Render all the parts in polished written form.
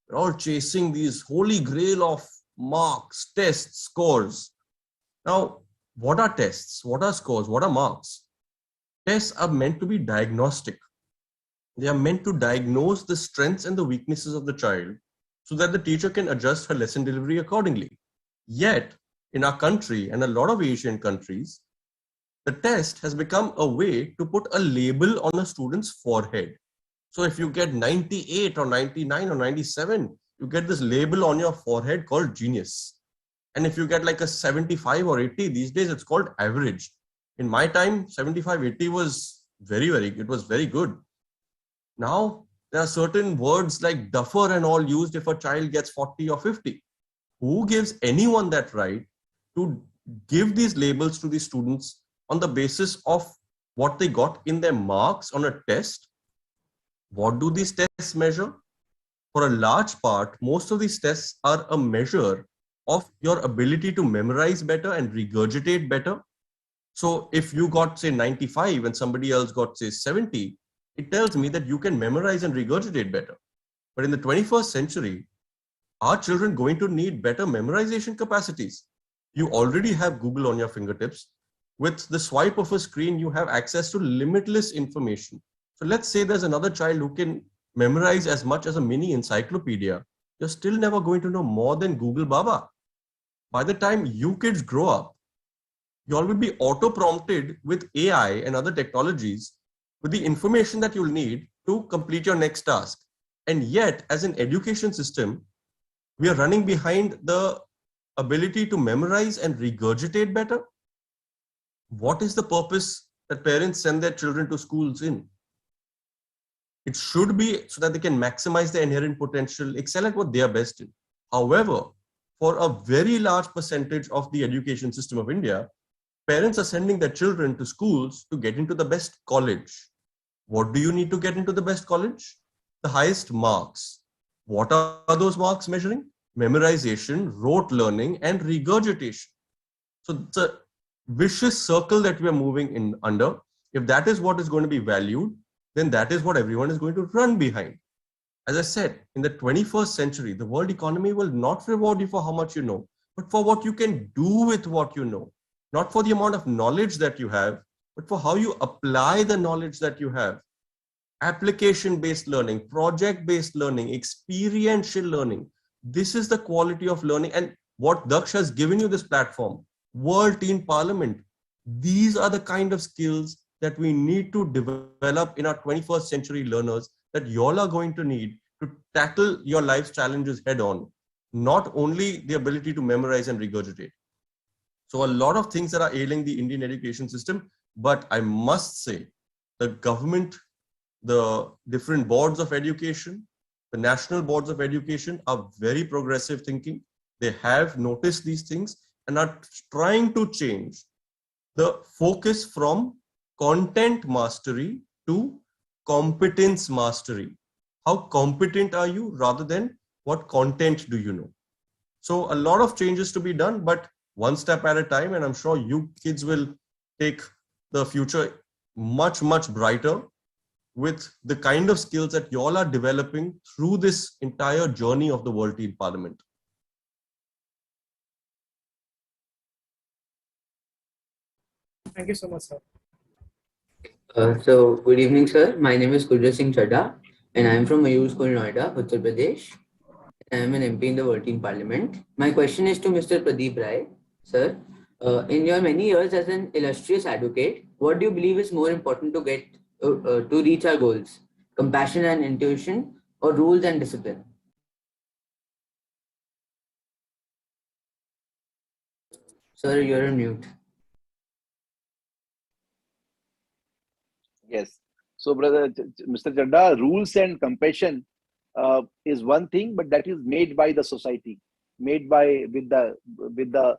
We're all chasing these holy grail of marks, tests, scores. Now, what are tests? What are scores? What are marks? Tests are meant to be diagnostic. They are meant to diagnose the strengths and the weaknesses of the child so that the teacher can adjust her lesson delivery accordingly. Yet, in our country and a lot of Asian countries, the test has become a way to put a label on a student's forehead. So if you get 98 or 99 or 97, you get this label on your forehead called genius. And if you get like a 75 or 80, these days it's called average. In my time, 75, 80 was it was very good. Now, there are certain words like duffer and all used if a child gets 40 or 50. Who gives anyone that right to give these labels to the students on the basis of what they got in their marks on a test? What do these tests measure? For a large part, most of these tests are a measure of your ability to memorize better and regurgitate better. So if you got, say, 95 and somebody else got, say, 70, it tells me that you can memorize and regurgitate better. But in the 21st century, are children going to need better memorization capacities? You already have Google on your fingertips. With the swipe of a screen, you have access to limitless information. So let's say there's another child who can memorize as much as a mini encyclopedia. You're still never going to know more than Google Baba. By the time you kids grow up, you all will be auto-prompted with AI and other technologies with the information that you'll need to complete your next task. And yet, as an education system, we are running behind the ability to memorize and regurgitate better. What is the purpose that parents send their children to schools in? It should be so that they can maximize their inherent potential, excel at what they are best in. However, for a very large percentage of the education system of India, parents are sending their children to schools to get into the best college. What do you need to get into the best college? The highest marks. What are those marks measuring? Memorization, rote learning, and regurgitation. So it's a vicious circle that we are moving in under. If that is what is going to be valued, then that is what everyone is going to run behind. As I said, in the 21st century, the world economy will not reward you for how much you know, but for what you can do with what you know. Not for the amount of knowledge that you have, but for how you apply the knowledge that you have. Application-based learning, project-based learning, experiential learning. This is the quality of learning. And what Daksh has given you this platform, World Teen Parliament, these are the kind of skills that we need to develop in our 21st century learners that you all are going to need to tackle your life's challenges head on. Not only the ability to memorize and regurgitate. So a lot of things that are ailing the Indian education system, but I must say the government, the different boards of education, the national boards of education are very progressive thinking. They have noticed these things and are trying to change the focus from content mastery to competence mastery. How competent are you rather than what content do you know? So a lot of changes to be done, but one step at a time. And I'm sure you kids will take the future much, much brighter with the kind of skills that you all are developing through this entire journey of the World Teen Parliament. Thank you so much, sir. So, good evening, sir. My name is Gurjit Singh Chadha, and I am from Mayur School, Noida, Uttar Pradesh. I am an MP in the World Teen Parliament. My question is to Mr. Pradeep Rai. Sir, in your many years as an illustrious advocate, what do you believe is more important to get to reach our goals? Compassion and intuition, or rules and discipline? Sir, you're on mute. Yes. So, brother, Mr. Chadda, rules and compassion is one thing, but that is made by the society, made by with the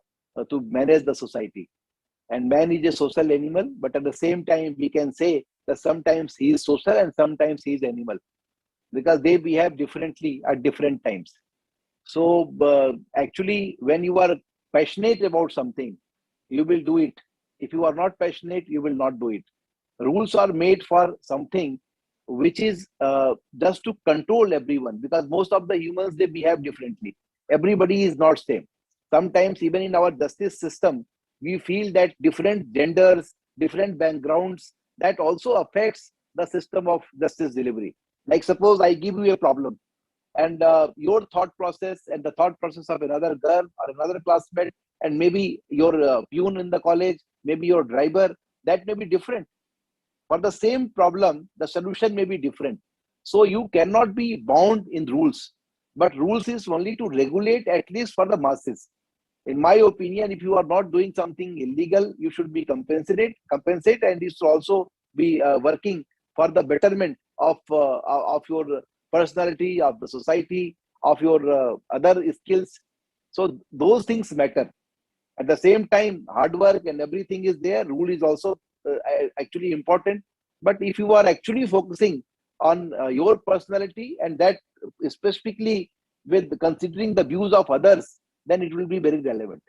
to manage the society. And man is a social animal, but at the same time, we can say that sometimes he is social and sometimes he is animal, because they behave differently at different times. So, actually, when you are passionate about something, you will do it. If you are not passionate, you will not do it. Rules are made for something which is just to control everyone, because most of the humans, they behave differently. Everybody is not same. Sometimes even in our justice system, we feel that different genders, different backgrounds, that also affects the system of justice delivery. Like suppose I give you a problem, and your thought process and the thought process of another girl or another classmate, and maybe your peon in the college, maybe your driver, that may be different. For the same problem, the solution may be different. So you cannot be bound in rules, but rules is only to regulate, at least for the masses. In my opinion, if you are not doing something illegal, you should be compensate, and you should also be working for the betterment of your personality, of the society, of your other skills. So those things matter. At the same time, hard work and everything is there. Rule is also actually important. But if you are actually focusing on your personality, and that specifically with considering the views of others, then it will be very relevant.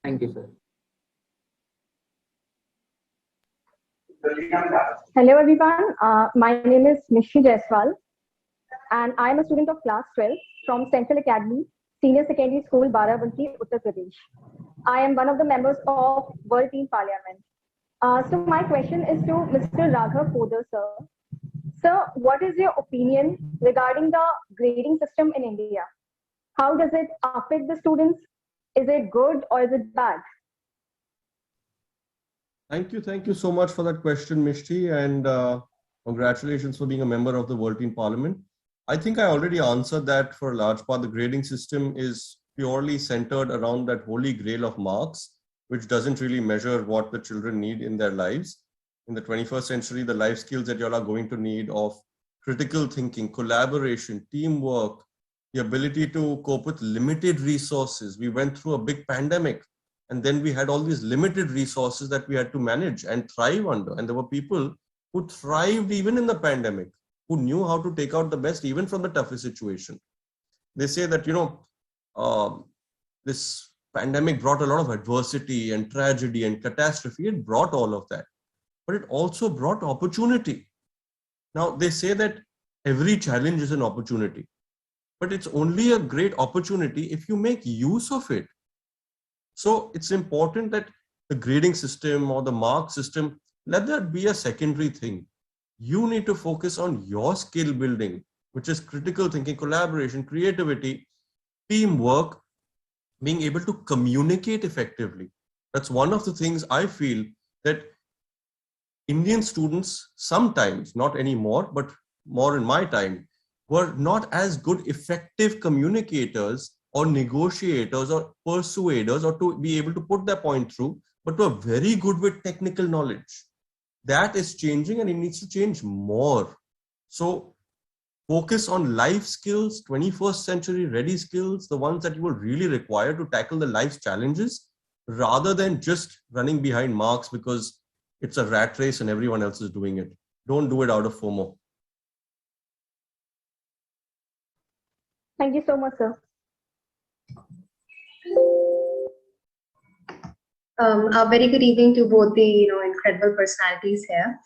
Thank you, sir. Hello everyone, my name is Nishi Jaiswal and I am a student of class 12 from Central Academy, Senior Secondary School, Barabanki, Uttar Pradesh. I am one of the members of World Teen Parliament. So my question is to Mr. Raghav Poddar, sir. Sir, what is your opinion regarding the grading system in India? How does it affect the students? Is it good or is it bad? Thank you so much for that question, Mishti, and congratulations for being a member of the World Teen Parliament. I think I already answered that for a large part. The grading system is purely centered around that holy grail of marks, which doesn't really measure what the children need in their lives. In the 21st century, the life skills that you all are going to need of critical thinking, collaboration, teamwork, the ability to cope with limited resources. We went through a big pandemic, and then we had all these limited resources that we had to manage and thrive under. And there were people who thrived even in the pandemic, who knew how to take out the best even from the toughest situation. They say that, this pandemic brought a lot of adversity and tragedy and catastrophe. It brought all of that, but it also brought opportunity. Now, they say that every challenge is an opportunity, but it's only a great opportunity if you make use of it. So it's important that the grading system or the mark system, let that be a secondary thing. You need to focus on your skill building, which is critical thinking, collaboration, creativity, teamwork, being able to communicate effectively. That's one of the things I feel that Indian students sometimes, not anymore, but more in my time, were not as good effective communicators or negotiators or persuaders, or to be able to put their point through, but were very good with technical knowledge. That is changing, and it needs to change more. So focus on life skills, 21st century ready skills, the ones that you will really require to tackle the life's challenges, rather than just running behind marks because it's a rat race and everyone else is doing it. Don't do it out of FOMO. Thank you so much, sir. A very good evening to both the incredible personalities here.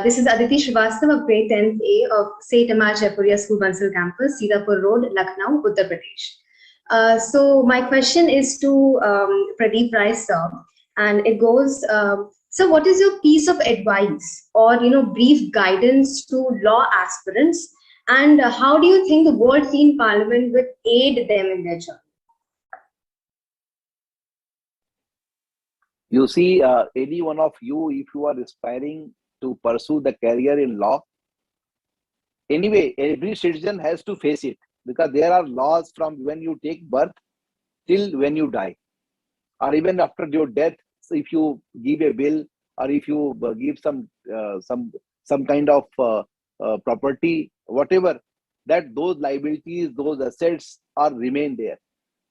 This is Aditi Srivastava of grade 10th A of St. Amar Jaipuria School Bansal campus, Sitapur Road, Lucknow, Uttar Pradesh. So my question is to Pradeep Rai sir, and it goes, so what is your piece of advice or brief guidance to law aspirants, and how do you think the World Teen Parliament would aid them in their journey? You see, any one of you, if you are aspiring to pursue the career in law, anyway, every citizen has to face it, because there are laws from when you take birth till when you die, or even after your death. So if you give a will, or if you give some kind of property, whatever, that those liabilities, those assets are remain there.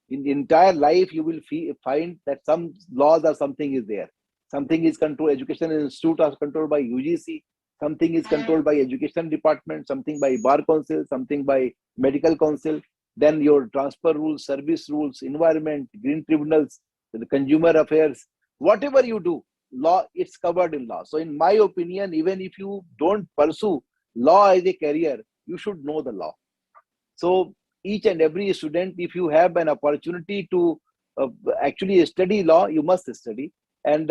In the entire life, you will find that some laws or something is there. Something is controlled, education institute are controlled by UGC, something is controlled by education department, something by bar council, something by medical council, then your transfer rules, service rules, environment, green tribunals, the consumer affairs, whatever you do, law, it's covered in law. So in my opinion, even if you don't pursue law as a career, you should know the law. So each and every student, if you have an opportunity to actually study law, you must study. And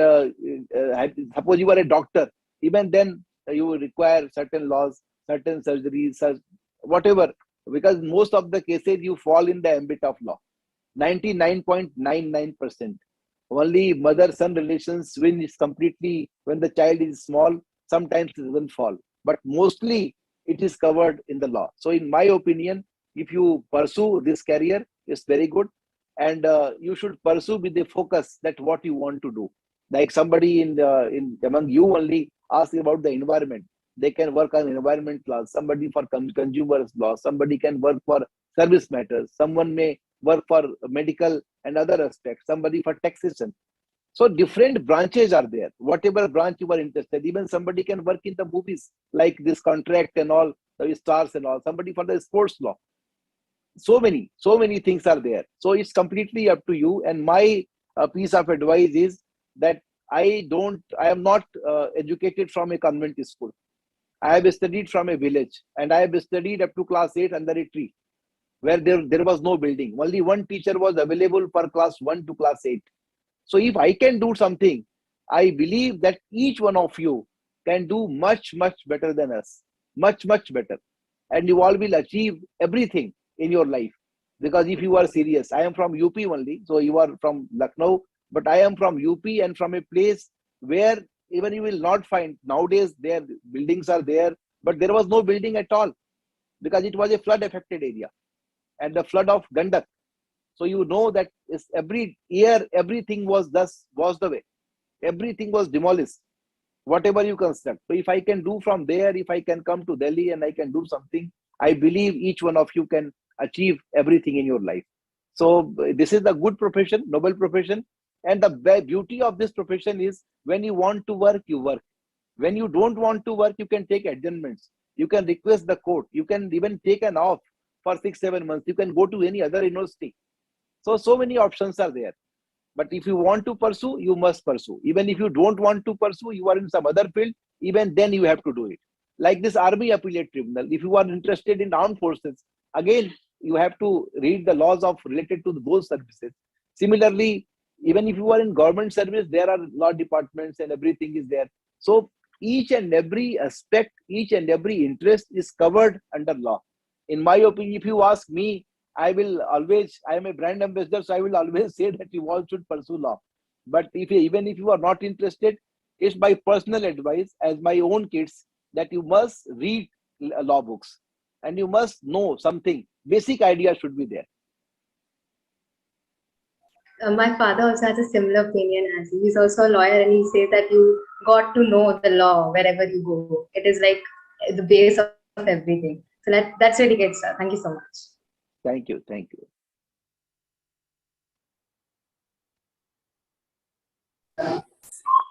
suppose you are a doctor, even then you will require certain laws, certain surgeries, whatever, because most of the cases you fall in the ambit of law. 99.99%. Only mother-son relations when it's completely, when the child is small, sometimes it doesn't fall. But mostly it is covered in the law. So in my opinion, if you pursue this career, it's very good. And you should pursue with the focus that what you want to do. Like somebody in among you only ask about the environment. They can work on environment laws, somebody for consumers law, somebody can work for service matters, someone may work for medical and other aspects, somebody for taxation. So different branches are there. Whatever branch you are interested, even somebody can work in the movies like this contract and all, the stars and all, somebody for the sports law. So many things are there. So it's completely up to you. And my piece of advice is that I am not educated from a convent school. I have studied from a village, and I have studied up to class 8 under a tree where there was no building. Only one teacher was available for class 1 to class 8. So if I can do something, I believe that each one of you can do much better than us. Much better. And you all will achieve everything in your life. Because if you are serious, I am from UP only. So you are from Lucknow, but I am from UP and from a place where even you will not find, nowadays their buildings are there, but there was no building at all because it was a flood affected area and the flood of Gandak. So you know that every year everything was washed away. Everything was demolished. Whatever you construct. So if I can do from there, if I can come to Delhi and I can do something, I believe each one of you can achieve everything in your life. So this is a good profession, noble profession. And the beauty of this profession is when you want to work, you work. When you don't want to work, you can take adjournments. You can request the court. You can even take an off for 6-7 months. You can go to any other university. So many options are there. But if you want to pursue, you must pursue. Even if you don't want to pursue, you are in some other field, even then you have to do it. Like this Army Appellate Tribunal, if you are interested in armed forces, again, you have to read the laws of related to those services. Similarly, even if you are in government service, there are law departments and everything is there. So each and every aspect, each and every interest is covered under law. In my opinion, if you ask me, I am a brand ambassador, so I will always say that you all should pursue law. But even if you are not interested, it's my personal advice as my own kids that you must read law books and you must know something. Basic idea should be there. My father also has a similar opinion as you. He's also a lawyer, and he says that you got to know the law wherever you go. It is like the base of everything. So that's really good, sir. Thank you so much. Thank you. Thank you.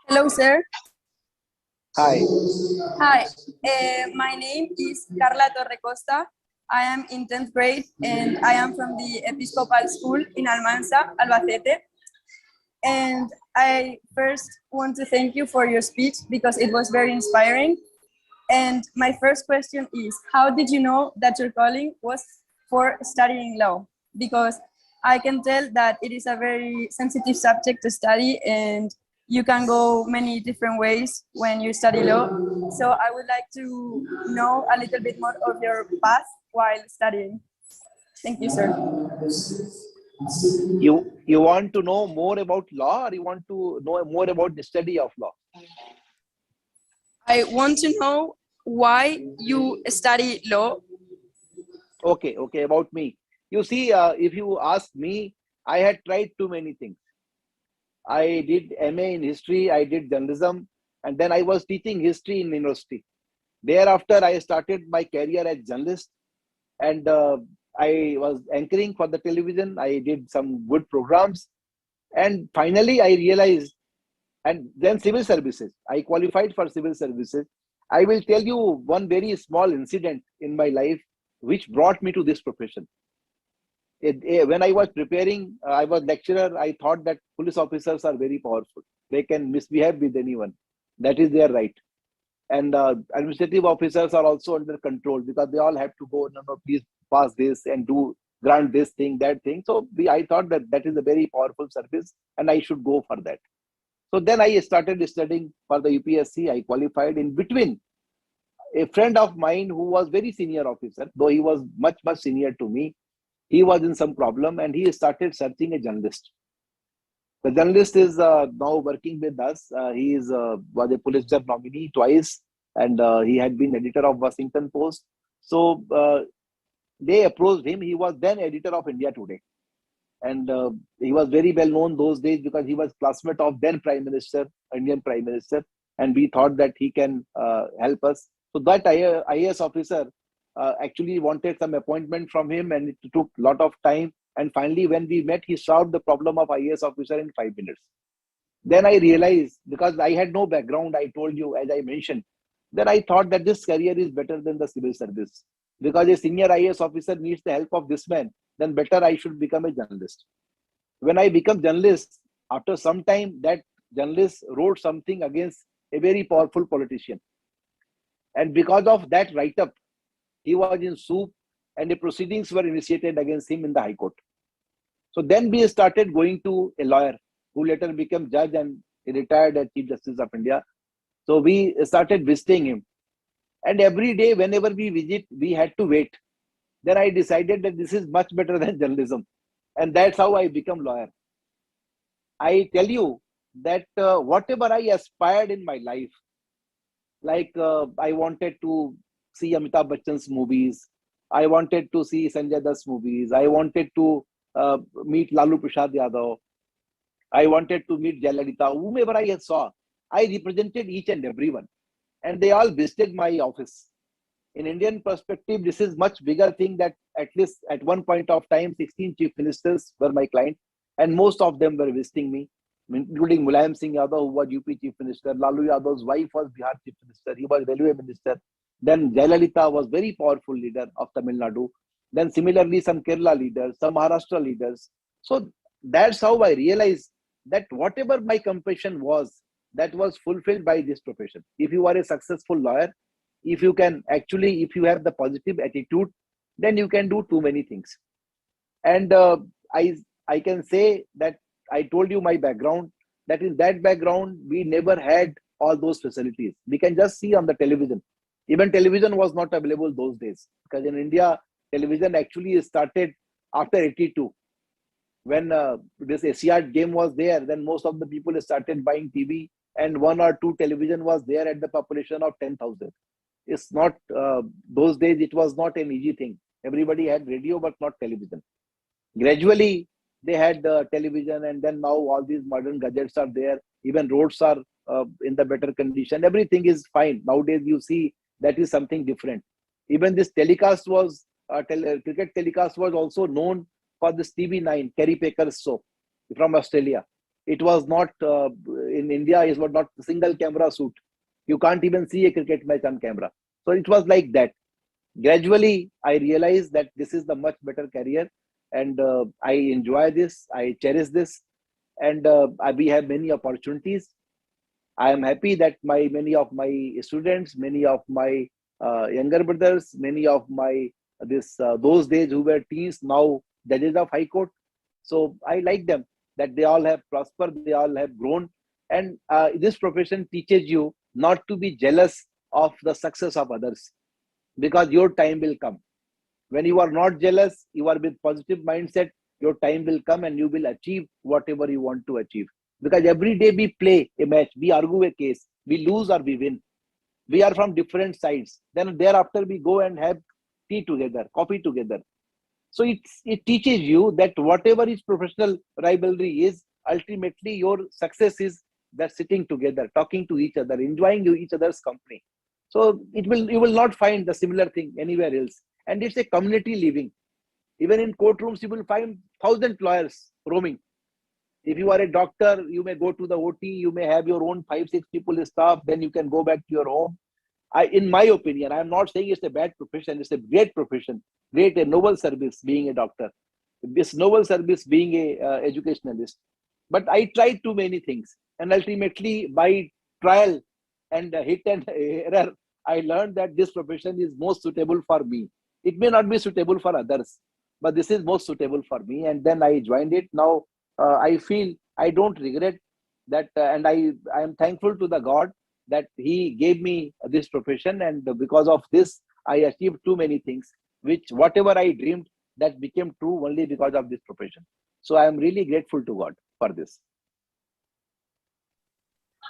Hello, sir. Hi. Hi. My name is Carla Torrecosta. I am in 10th grade and I am from the Episcopal School in Almanza, Albacete. And I first want to thank you for your speech because it was very inspiring. And my first question is, how did you know that your calling was for studying law? Because I can tell that it is a very sensitive subject to study and you can go many different ways when you study law. So I would like to know a little bit more of your path while studying. Thank you, sir. You want to know more about law, or you want to know more about the study of law? I want to know why you study law. Okay, about me. You see, if you ask me, I had tried too many things. I did MA in history, I did journalism, and then I was teaching history in university. Thereafter, I started my career as journalist, and I was anchoring for the television. I did some good programs, and finally I realized, and then civil services. I qualified for civil services. I will tell you one very small incident in my life which brought me to this profession. When I was preparing, I was lecturer, I thought that police officers are very powerful. They can misbehave with anyone. That is their right. And administrative officers are also under control because they all have to go, no, no, please pass this and grant this thing, that thing. So I thought that that is a very powerful service and I should go for that. So then I started studying for the UPSC. I qualified. In between, a friend of mine who was very senior officer, though he was much, much senior to me, he was in some problem and he started searching a journalist. The journalist is now working with us. He was a Pulitzer nominee twice, and he had been editor of Washington Post. So they approached him. He was then editor of India Today, and he was very well known those days because he was classmate of then Prime Minister, Indian Prime Minister, and we thought that he can help us. So that IAS officer actually wanted some appointment from him, and it took a lot of time. And finally, when we met, he solved the problem of IAS officer in 5 minutes. Then I realized, because I had no background, I told you, as I mentioned, then I thought that this career is better than the civil service. Because a senior IAS officer needs the help of this man, then better I should become a journalist. When I become journalist, after some time, that journalist wrote something against a very powerful politician. And because of that write-up, he was in soup, and the proceedings were initiated against him in the High Court. So then we started going to a lawyer who later became judge and he retired as Chief Justice of India. So we started visiting him. And every day, whenever we visit, we had to wait. Then I decided that this is much better than journalism. And that's how I become lawyer. I tell you that whatever I aspired in my life, like I wanted to see Amitabh Bachchan's movies, I wanted to see Sanjay Dutt's movies. I wanted to meet Lalu Prasad Yadav. I wanted to meet Jayalalitha. Whomever I saw, I represented each and everyone. And they all visited my office. In Indian perspective, this is much bigger thing that at least at one point of time, 16 chief ministers were my client. And most of them were visiting me, including Mulayam Singh Yadav, who was UP chief minister. Lalu Yadav's wife was Bihar chief minister. He was railway minister. Then Jayalalitha was very powerful leader of Tamil Nadu. Then similarly, some Kerala leaders, some Maharashtra leaders. So that's how I realized that whatever my compassion was, that was fulfilled by this profession. If you are a successful lawyer, if you can actually, if you have the positive attitude, then you can do too many things. And I can say that I told you my background, that in that background, we never had all those facilities. We can just see on the television. Even television was not available those days, because in India, television actually started after 82. When this ACR game was there, then most of the people started buying TV, and 1 or 2 television was there at the population of 10,000. It's not, those days, it was not an easy thing. Everybody had radio, but not television. Gradually, they had television, and then now all these modern gadgets are there. Even roads are in the better condition. Everything is fine. Nowadays, you see that is something different. Even this telecast was, cricket telecast was also known for this TV9, Kerry Paker's show from Australia. It was not, in India, it was not a single camera shoot. You can't even see a cricket match on camera. So it was like that. Gradually, I realized that this is the much better career, and I enjoy this, I cherish this, and we have many opportunities. I am happy that many of my students, many of my younger brothers, many of my those days who were teens, now judges of High Court. So I like them, that they all have prospered, they all have grown. And this profession teaches you not to be jealous of the success of others, because your time will come. When you are not jealous, you are with positive mindset, your time will come and you will achieve whatever you want to achieve. Because every day we play a match, we argue a case, we lose or we win. We are from different sides. Then thereafter we go and have tea together, coffee together. So it teaches you that whatever is professional rivalry is, ultimately your success is that sitting together, talking to each other, enjoying each other's company. So you will not find the similar thing anywhere else. And it's a community living. Even in courtrooms, you will find 1,000 lawyers roaming. If you are a doctor, you may go to the OT, you may have your own 5-6 people staff, then you can go back to your home. In my opinion, I am not saying it's a bad profession, it's a great profession, great and noble service being a doctor. this noble service being a educationalist. But I tried too many things, and ultimately by trial and hit and error, I learned that this profession is most suitable for me. It may not be suitable for others, but this is most suitable for me. And then I joined it. Now I feel I don't regret that, and I am thankful to the God that He gave me this profession, and because of this, I achieved too many things, which whatever I dreamed, that became true only because of this profession. So I am really grateful to God for this.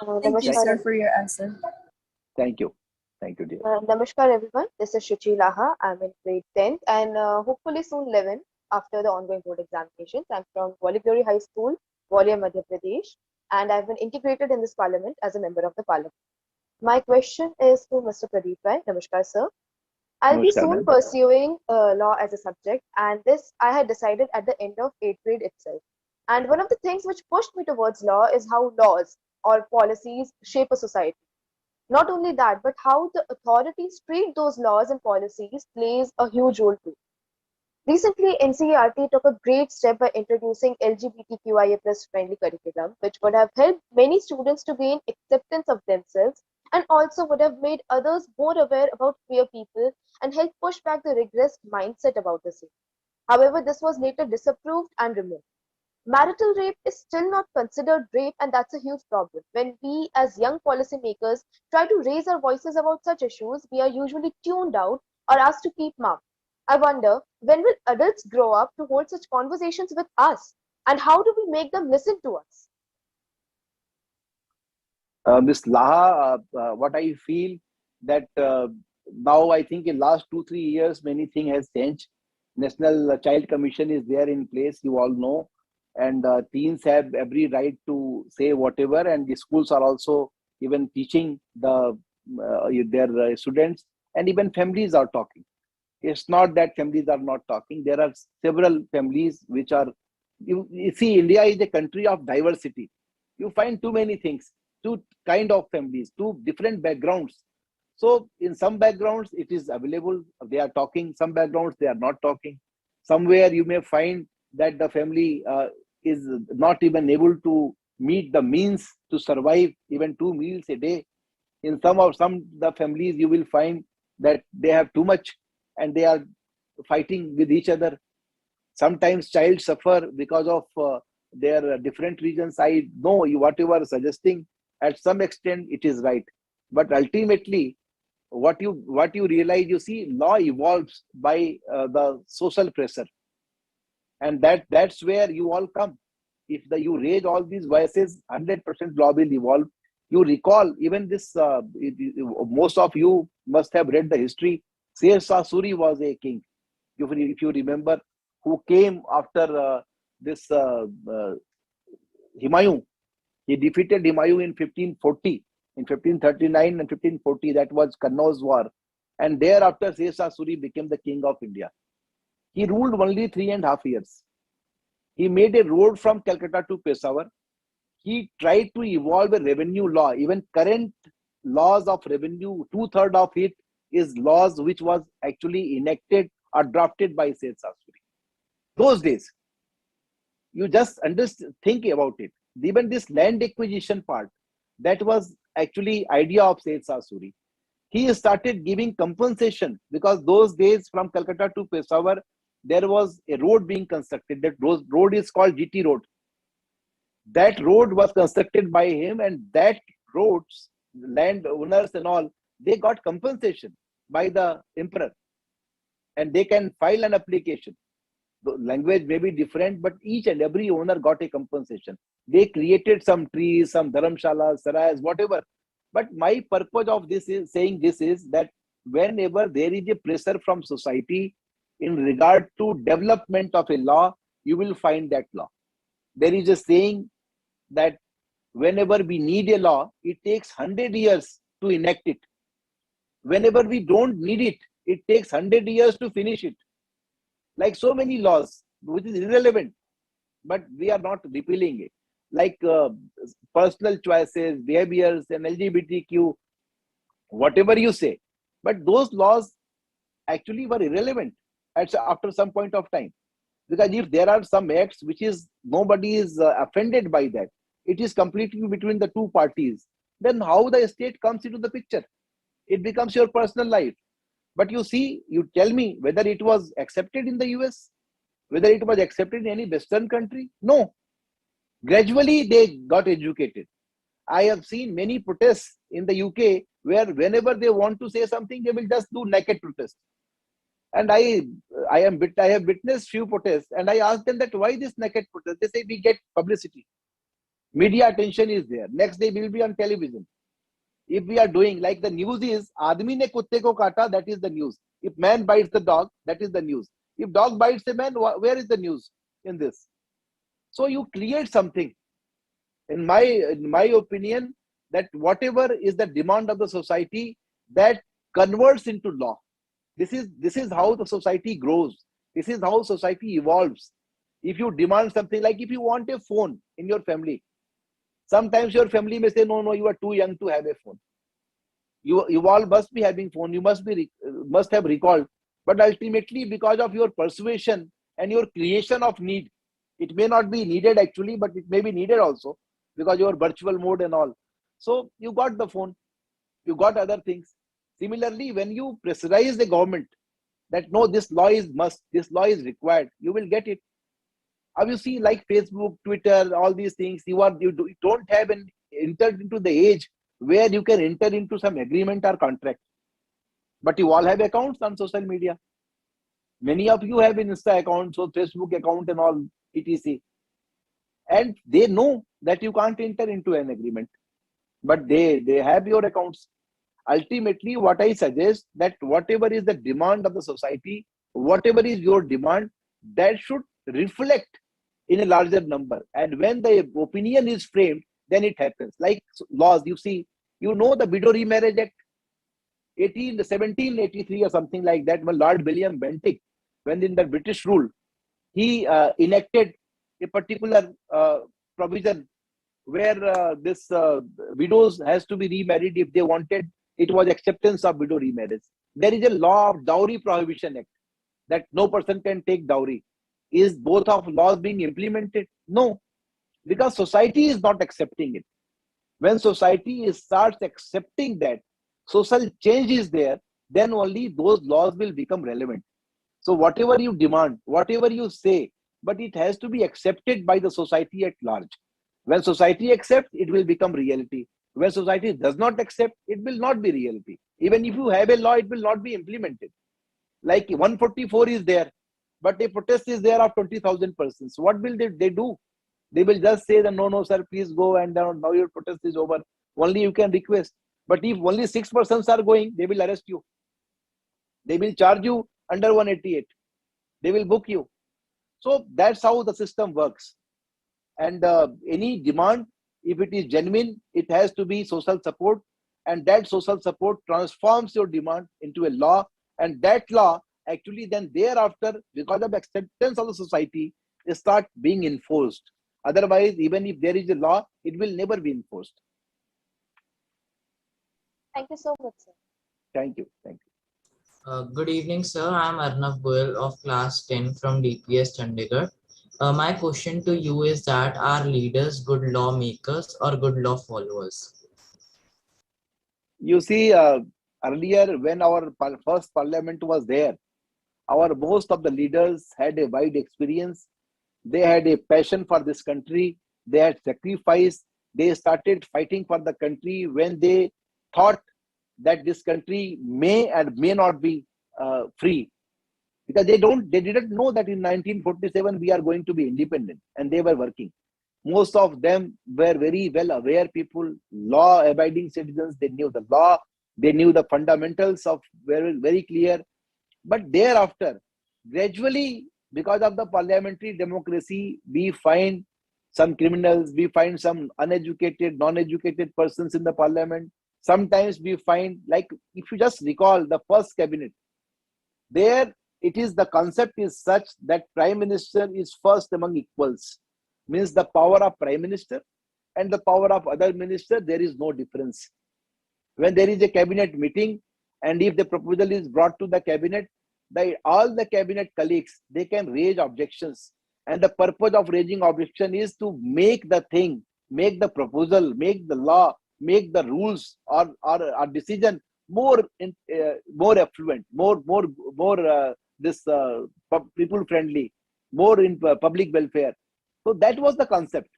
Thank you, Namaskar, sir, for your answer. Thank you. Thank you, dear. Namaskar, everyone. This is Shuchi Laha. I'm in grade 10th and hopefully soon 11 after the ongoing board examinations. I'm from Glory High School, Gwalior, Madhya Pradesh, and I've been integrated in this parliament as a member of the parliament. My question is to Mr. Pradeep Rai. Namaskar, sir. I'll be Namaskar, soon ma'am. pursuing law as a subject, and this I had decided at the end of 8th grade itself. And one of the things which pushed me towards law is how laws or policies shape a society. Not only that, but how the authorities treat those laws and policies plays a huge role too. Recently, NCERT took a great step by introducing LGBTQIA plus friendly curriculum, which would have helped many students to gain acceptance of themselves and also would have made others more aware about queer people and help push back the regressed mindset about the same. However, this was later disapproved and removed. Marital rape is still not considered rape, and that's a huge problem. When we, as young policymakers, try to raise our voices about such issues, we are usually tuned out or asked to keep mum. I wonder, when will adults grow up to hold such conversations with us? And how do we make them listen to us? Ms. Laha, what I feel that now I think in last 2-3 years, many things has changed. National Child Commission is there in place, you all know, and teens have every right to say whatever, and the schools are also even teaching their students, and even families are talking. It's not that families are not talking. There are several families which are, you see, India is a country of diversity. You find too many things, two kind of families, two different backgrounds. So in some backgrounds, it is available. They are talking. Some backgrounds, they are not talking. Somewhere you may find that the family is not even able to meet the means to survive even 2 meals a day. In some the families, you will find that they have too much and they are fighting with each other. Sometimes child suffer because of their different reasons. I know you what you are suggesting, at some extent it is right, but ultimately what you realize, you see, law evolves by the social pressure, and that's where you all come. If you raise all these voices, 100% law will evolve. You recall even this, most of you must have read the history. Sher Shah Suri was a king, if you remember, who came after this Humayun. He defeated Humayun in 1540, in 1539 and 1540. That was Kannauj War. And thereafter, Sher Shah Suri became the king of India. He ruled only 3.5 years. He made a road from Calcutta to Peshawar. He tried to evolve a revenue law. Even current laws of revenue, 2/3 of it is laws which was actually enacted or drafted by Sher Shah Suri. Those days, you just think about it. Even this land acquisition part, that was actually idea of Sher Shah Suri. He started giving compensation because those days from Calcutta to Peshawar, there was a road being constructed. That road is called GT Road. That road was constructed by him, and that roads, land owners and all, they got compensation by the emperor, and they can file an application. The language may be different, but each and every owner got a compensation. They created some trees, some dharamshalas, sarais, whatever. But my purpose of this is saying this is that whenever there is a pressure from society in regard to development of a law, you will find that law. There is a saying that whenever we need a law, it takes 100 years to enact it. Whenever we don't need it, it takes 100 years to finish it. Like so many laws, which is irrelevant, but we are not repealing it. Like personal choices, behaviors, and LGBTQ, whatever you say. But those laws actually were irrelevant after some point of time. Because if there are some acts which is nobody is offended by that, it is completely between the two parties, then how the state comes into the picture? It becomes your personal life. But you see, you tell me whether it was accepted in the US, whether it was accepted in any Western country? No. Gradually, they got educated. I have seen many protests in the UK where whenever they want to say something, they will just do naked protest. And I have witnessed few protests, and I asked them that why this naked protest? They say we get publicity, media attention is there. Next day we will be on television. If we are doing like the news is, आदमी ने कुत्ते को काटा, that is the news. If man bites the dog, that is the news. If dog bites a man, where is the news in this? So you create something. In my opinion, that whatever is the demand of the society, that converts into law. This is how the society grows. This is how society evolves. If you demand something, like if you want a phone in your family, sometimes your family may say, no, you are too young to have a phone. You all must be having phone. You must have recalled. But ultimately, because of your persuasion and your creation of need, it may not be needed actually, but it may be needed also because your virtual mode and all. So you got the phone, you got other things. Similarly, when you pressurize the government that no, this law is must, this law is required, you will get it. Have you seen like Facebook, Twitter, all these things? You don't have entered into the age where you can enter into some agreement or contract. But you all have accounts on social media. Many of you have Insta accounts or Facebook account and all, etc. And they know that you can't enter into an agreement, but they have your accounts. Ultimately, what I suggest, that whatever is the demand of the society, whatever is your demand, that should reflect in a larger number. And when the opinion is framed, then it happens. Like laws, you see, you know the Widow Remarriage Act, 1783 or something like that, when Lord William Bentinck, when in the British rule, he enacted a particular provision where this widows has to be remarried if they wanted. It was acceptance of widow remarriage. There is a law of Dowry Prohibition Act that no person can take dowry. Is both of laws being implemented? No, because society is not accepting it. When society starts accepting that social change is there, then only those laws will become relevant. So whatever you demand, whatever you say, but it has to be accepted by the society at large. When society accepts, it will become reality. When society does not accept, it will not be reality. Even if you have a law, it will not be implemented. Like 144 is there, but a protest is there of 20,000 persons. What will they do? They will just say that no, sir, please go, and now your protest is over. Only you can request. But if only 6 persons are going, they will arrest you. They will charge you under 188. They will book you. So that's how the system works. And any demand, if it is genuine, it has to be social support. And that social support transforms your demand into a law. And that law actually then thereafter, because of acceptance of the society, start being enforced. Otherwise, even if there is a law, it will never be enforced. Thank you so much, sir. Thank you. Good evening, sir. I am Arnav Goyal of class 10 from DPS Chandigarh. My question to you is that are leaders good lawmakers or good law followers? You see, earlier when our first parliament was there, most of the leaders had a wide experience. They had a passion for this country. They had sacrificed. They started fighting for the country when they thought that this country may and may not be free, because they didn't know that in 1947 we are going to be independent, and they were working. Most of them were very well aware people, law abiding citizens. They knew the law, they knew the fundamentals of very clear. But thereafter, gradually, because of the parliamentary democracy, we find some criminals, we find some uneducated, non-educated persons in the parliament. Sometimes we find, like, if you just recall the first cabinet, there it is, the concept is such that prime minister is first among equals. Means the power of prime minister and the power of other minister, there is no difference. When there is a cabinet meeting, and if the proposal is brought to the cabinet, all the cabinet colleagues, they can raise objections. And the purpose of raising objection is to make the thing, make the proposal, make the law, make the rules or decision more more affluent, more people friendly, more in public welfare. So that was the concept.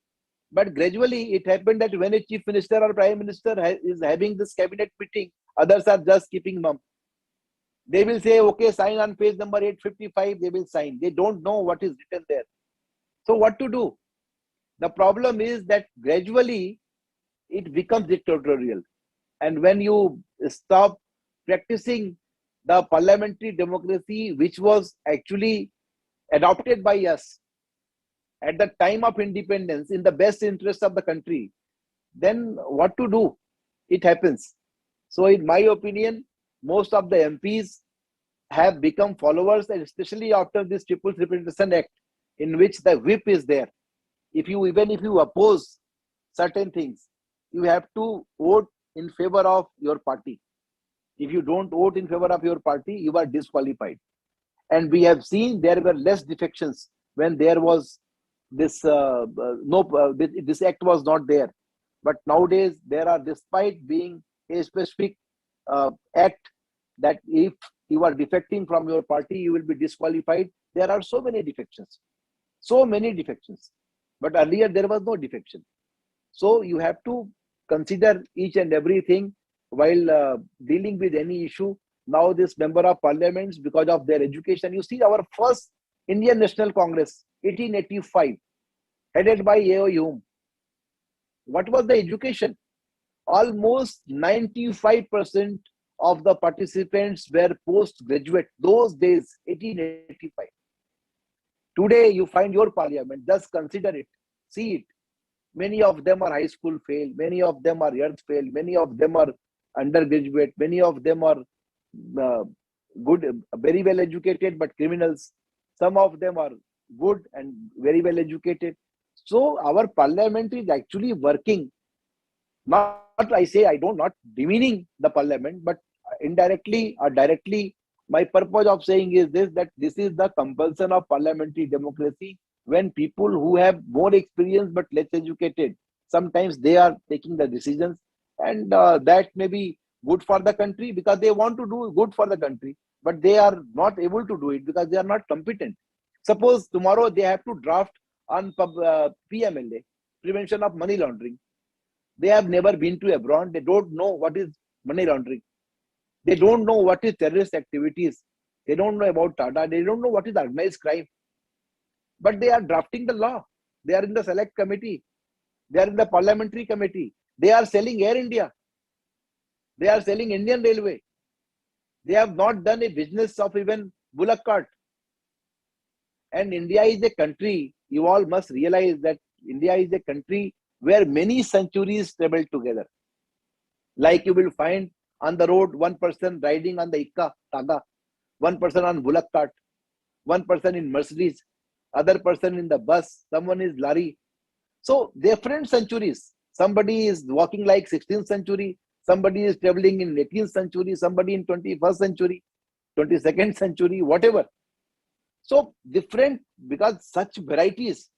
But gradually it happened that when a chief minister or prime minister is having this cabinet meeting, others are just keeping mum. They will say, okay, sign on page number 855, they will sign. They don't know what is written there. So what to do? The problem is that gradually it becomes dictatorial. And when you stop practicing the parliamentary democracy, which was actually adopted by us at the time of independence in the best interest of the country, then what to do? It happens. So in my opinion, most of the MPs have become followers, and especially after this People's Representation Act, in which the whip is there. Even if you oppose certain things, you have to vote in favor of your party. If you don't vote in favor of your party, you are disqualified. And we have seen there were less defections when there was this this act was not there. But nowadays there are, despite being a specific act that if you are defecting from your party, you will be disqualified. There are so many defections. But earlier there was no defection. So you have to consider each and everything while dealing with any issue. Now this member of parliaments, because of their education, you see our first Indian National Congress, 1885, headed by A.O. Hume. What was the education? Almost 95% of the participants were postgraduate. Those days, 1885. Today, you find your parliament, just consider it, see it. Many of them are high school fail, many of them are earth fail, many of them are undergraduate, many of them are good, very well educated, but criminals. Some of them are good and very well educated. So our parliament is actually working. Not demeaning the parliament, but indirectly or directly, my purpose of saying is this, that this is the compulsion of parliamentary democracy, when people who have more experience but less educated, sometimes they are taking the decisions, and that may be good for the country because they want to do good for the country, but they are not able to do it because they are not competent. Suppose tomorrow they have to draft on PMLA, prevention of money laundering. They have never been to abroad. They don't know what is money laundering. They don't know what is terrorist activities. They don't know about Tata. They don't know what is organized crime. But they are drafting the law. They are in the select committee. They are in the parliamentary committee. They are selling Air India. They are selling Indian Railway. They have not done a business of even bullock cart. And India is a country, you all must realize that India is a country where many centuries traveled together. Like you will find on the road, one person riding on the Ikka, Taga, one person on bullock cart, one person in Mercedes, other person in the bus, someone is lorry. So different centuries. Somebody is walking like 16th century, somebody is traveling in 18th century, somebody in 21st century, 22nd century, whatever. So different, because such varieties,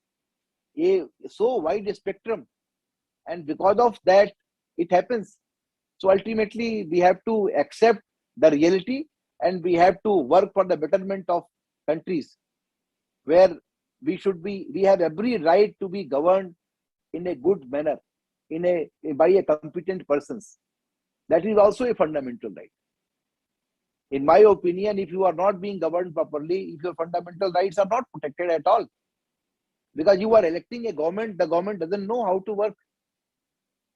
a so wide a spectrum, and because of that it happens. So ultimately we have to accept the reality, and we have to work for the betterment of countries where we have every right to be governed in a good manner, by a competent persons. That is also a fundamental right. In my opinion, if you are not being governed properly, if your fundamental rights are not protected at all, because you are electing a government, the government doesn't know how to work.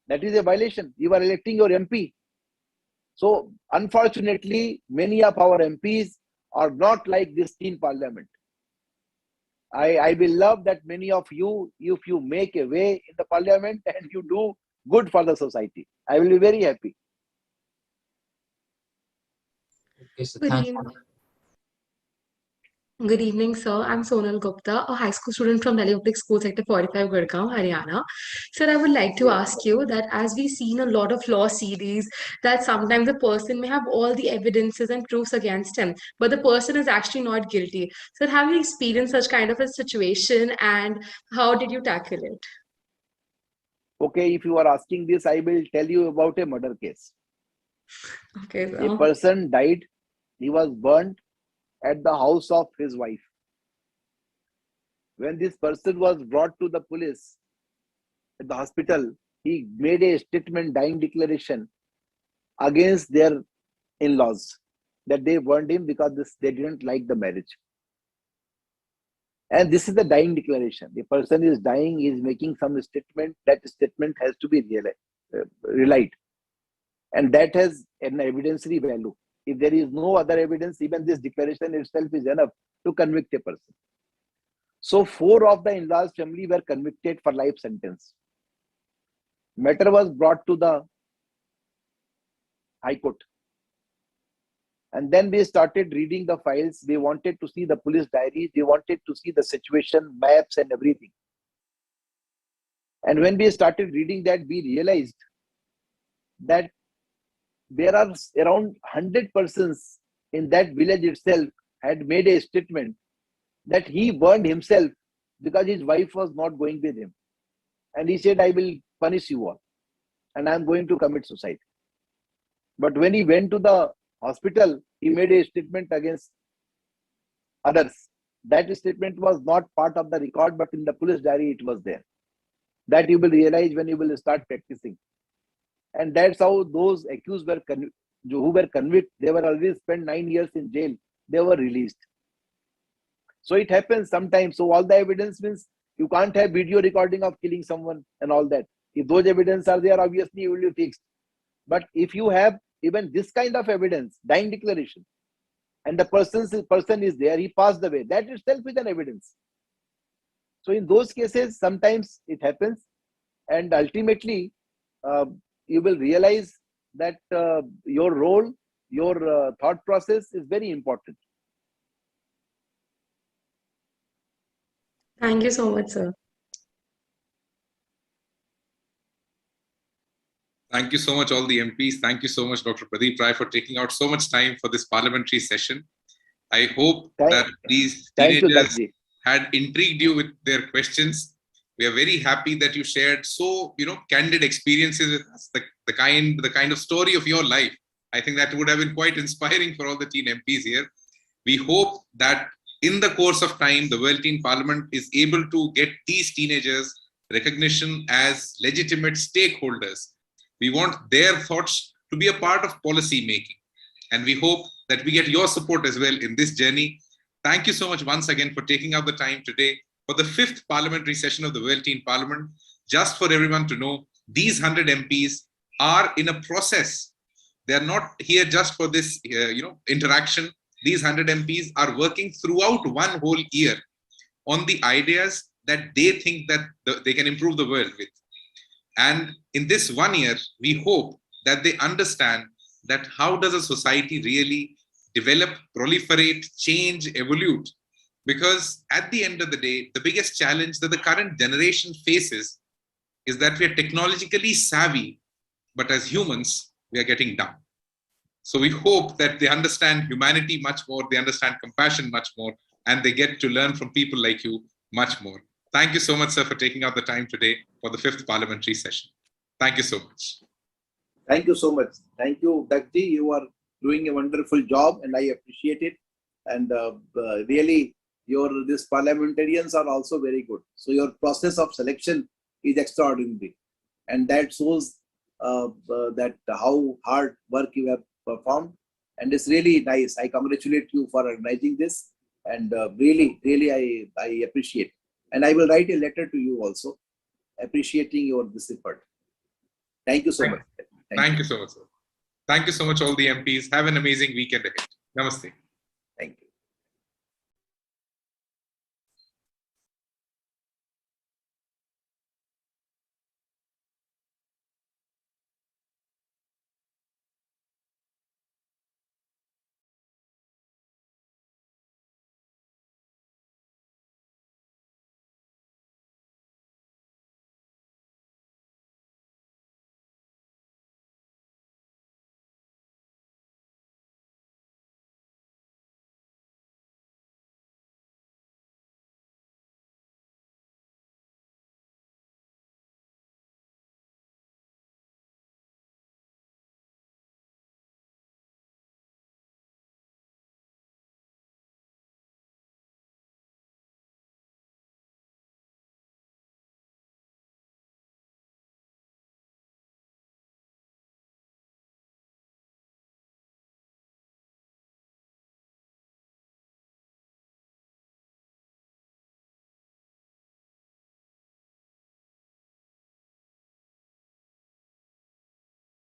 That is a violation. You are electing your MP. So unfortunately, many of our MPs are not like this teen parliament. I will love that many of you, if you make a way in the parliament and you do good for the society, I will be very happy. Okay, so Good thank evening. Good evening, sir. I'm Sonal Gupta, a high school student from Delhi Public School Sector 45, Gurgaon, Haryana. Sir, I would like to ask you that as we've seen a lot of law series, that sometimes a person may have all the evidences and proofs against him, but the person is actually not guilty. So, have you experienced such kind of a situation, and how did you tackle it? Okay, if you are asking this, I will tell you about a murder case. Okay, A sir. person died, he was burnt at the house of his wife. When this person was brought to the police at the hospital, he made a statement, dying declaration against their in-laws that they burned him because they didn't like the marriage. And this is the dying declaration. The person is dying, he is making some statement. That statement has to be relied. And that has an evidentiary value. If there is no other evidence, even this declaration itself is enough to convict a person. So 4 of the in-laws family were convicted for life sentence. Matter was brought to the High Court. And then we started reading the files. We wanted to see the police diaries. We wanted to see the situation, maps and everything. And when we started reading that, we realized that there are around 100 persons in that village itself had made a statement that he burned himself because his wife was not going with him. And he said, I will punish you all. And I'm going to commit suicide. But when he went to the hospital, he made a statement against others. That statement was not part of the record, but in the police diary, it was there. That you will realize when you will start practicing. And that's how those accused who were convicted, they were already spent 9 years in jail. They were released. So it happens sometimes. So all the evidence means you can't have video recording of killing someone and all that. If those evidence are there, obviously you will be fixed. But if you have even this kind of evidence, dying declaration, and the person is there, he passed away, that itself is an evidence. So in those cases, sometimes it happens. And ultimately, you will realize that your role, your thought process is very important. Thank you so much, sir. Thank you so much, all the MPs. Thank you so much, Dr. Pradeep Rai, for taking out so much time for this parliamentary session. I hope that these teenagers had intrigued you with their questions. We are very happy that you shared so candid experiences with us, the kind of story of your life. I think that would have been quite inspiring for all the teen MPs here. We hope that in the course of time, the World Teen Parliament is able to get these teenagers recognition as legitimate stakeholders. We want their thoughts to be a part of policy making. And we hope that we get your support as well in this journey. Thank you so much once again for taking out the time today for the 5th parliamentary session of the World Teen Parliament. Just for everyone to know, these 100 MPs are in a process. They are not here just for this interaction. These 100 MPs are working throughout one whole year on the ideas that they think that they can improve the world with. And in this 1 year, we hope that they understand that how does a society really develop, proliferate, change, evolve. Because at the end of the day, the biggest challenge that the current generation faces is that we are technologically savvy, but as humans, we are getting dumb. So we hope that they understand humanity much more, they understand compassion much more, and they get to learn from people like you much more. Thank you so much, sir, for taking out the time today for the 5th parliamentary session. Thank you so much. Thank you so much. Thank you, Dakji. You are doing a wonderful job and I appreciate it. And really, these parliamentarians are also very good. So your process of selection is extraordinary. And that shows that how hard work you have performed. And it's really nice. I congratulate you for organizing this. And really, I appreciate. And I will write a letter to you also, appreciating this effort. Thank you so much. Thank you so much, sir. Thank you so much, all the MPs. Have an amazing weekend ahead. Namaste.